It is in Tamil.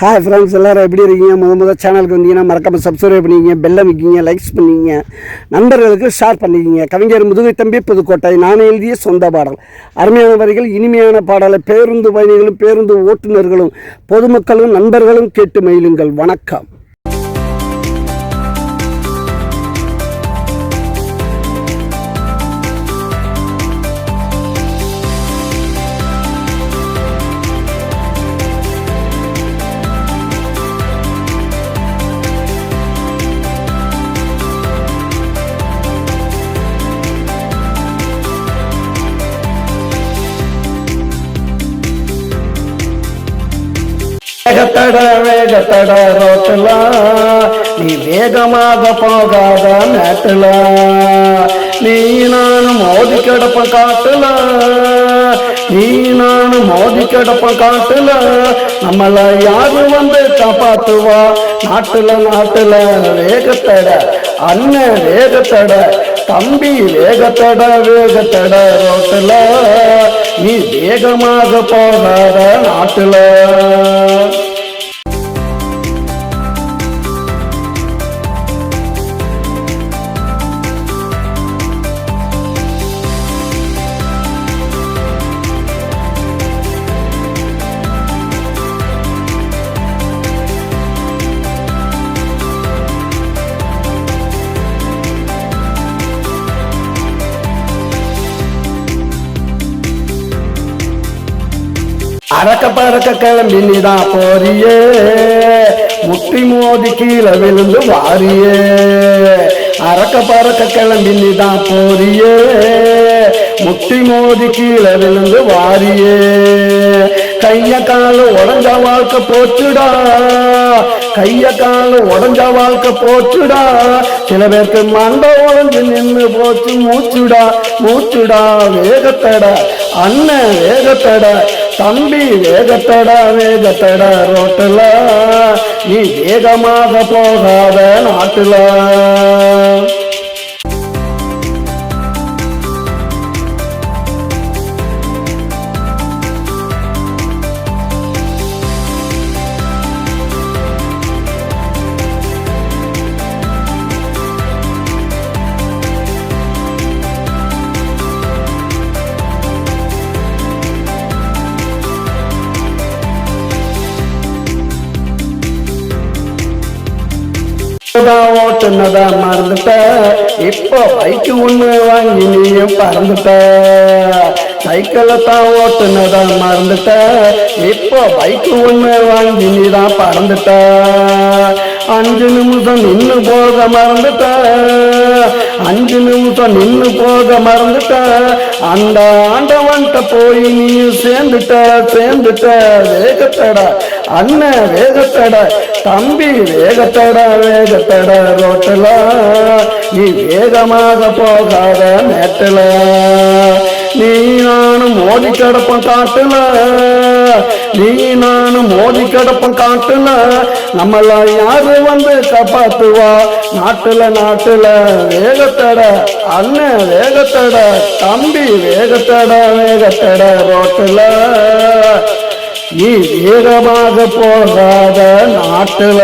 ஹாய் ஃப்ரெண்ட்ஸ், எல்லோரும் எப்படி இருக்கீங்க? முதல் சேனலுக்கு வந்தீங்கன்னா மறக்காமல் சப்ஸ்கிரைப் பண்ணிக்கிங்க, பெல் அமைக்கிங்க, லைக்ஸ் பண்ணிக்கிங்க, நண்பர்களுக்கு ஷேர் பண்ணிக்கிங்க. கவிஞர் முதுகை தம்பி புதுக்கோட்டை. நான் எழுதிய சொந்த பாடல். அருமையான வரிகள், இனிமையான பாடலை பேருந்து பயணிகளும் பேருந்து ஓட்டுநர்களும் பொதுமக்களும் நண்பர்களும் கேட்டு மகிழுங்கள். வணக்கம். வேகத்தட ரோட்டுல நீ வேகமாக போகாத மேட்டுல நீ நானும் மோதி கிடப்ப காட்டுல நீ நானும் மோதி கிடப்ப காட்டுல நம்மள யாரு வந்து காப்பாத்துவா? நாட்டுல வேகத்தட அண்ணன் வேகத்தட தம்பி வேகத்தட ரோட்டுல நீ வேகமாக போகாத நாட்டுல. அறக்க பறக்க கிளம்பி நீதான் போறியே, முட்டி மோதி கீழே விழுந்து வாரியே. அறக்க பறக்க கிளம்பி நீதான் போறியே, முட்டி மோதி கீழே விழுந்து வாரியே. கைய காலு உடஞ்ச வாழ்க்கை போச்சுடா, கைய காலு உடஞ்ச வாழ்க்கை போச்சுடா. சில பேருக்கு மண்டை உடஞ்சு நின்று போச்சு மூச்சுடா. வேகத்தட அண்ணன் வேகத்தட தம்பி வேகத்தட ரோட்டுல நீ வேகமாக போகாத நாட்டுல. ஓட்டுனத மறந்துட்ட, இப்போ பைக்கு ஒண்ணு வாங்கி நீயும் பறந்துட்ட. சைக்கிளை தான் ஓட்டுனத மறந்துட்ட, இப்போ பைக்கு ஒண்ணு வாங்கி நீ தான் பறந்துட்ட. 5 நிமிஷம் நின்று போக மறந்துட்ட, 5 நிமிஷம் நின்று போக மறந்துட்ட. அந்த ஆண்டவன்ட்ட போய் நீ சேர்ந்துட்ட. வேகத்தட அண்ணன் வேகத்தட தம்பி வேகத்தட ரோட்டுல நீ வேகமாக போகாத மேட்டுல. நீ நானும் மோதி கிடப்பன் காட்டுல, நீ நானும் மோதி கிடப்பன் காட்டுல. நம்மள யாரு வந்து காப்பாத்துவா? நாட்டுல வேகத்தட அண்ணன் வேகத்தட தம்பி வேகத்தட ரோட்டுல நீ வேகமாக போகாத நாட்டுல.